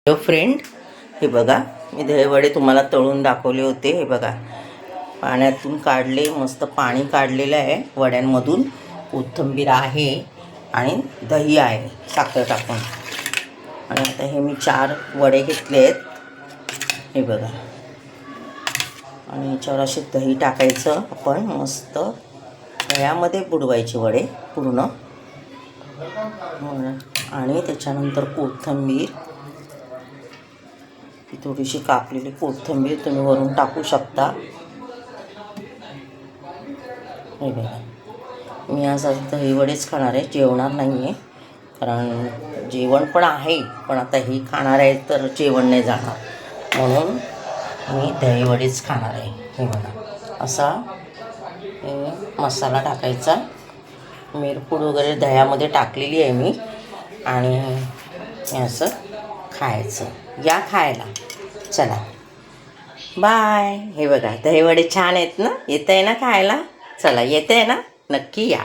Hello friend, हे बघा मी दहीवडे तुम्हाला तळून दाखवले होते. हे बघा पाण्यातून काढले, मस्त पाणी काढलेलं आहे वड्यांमधून. कोथिंबीर आहे आणि दही आहे साखर टाकून. आणि आता हे मी 4 वडे घेतले आहेत. हे बघा, आणि याच्यावर असे दही टाकायचं आपण. मस्त दह्यामध्ये बुडवायचे वडे पूर्ण. आणि त्याच्यानंतर कोथिंबीर, थोडीशी कापलेली कोथिंबीर तुम्ही वरून टाकू शकता. हे बघा, मी आज दहीवडेच खाणार आहे, जेवणार नाही आहे. कारण जेवण पण आहे, पण आता ही खाणार आहे तर जेवण नाही जाणार, म्हणून मी दहीवडेच खाणार आहे. हे बघा, असा मसाला टाकायचा. मिरपूड वगैरे दह्यामध्ये टाकलेली आहे मी. आणि हे असं खायचं. या खायला, चला बाय. हे बघा दहीवडे छान आहेत ना, येत आहे ना खायला. चला, येत आहे ना, नक्की या.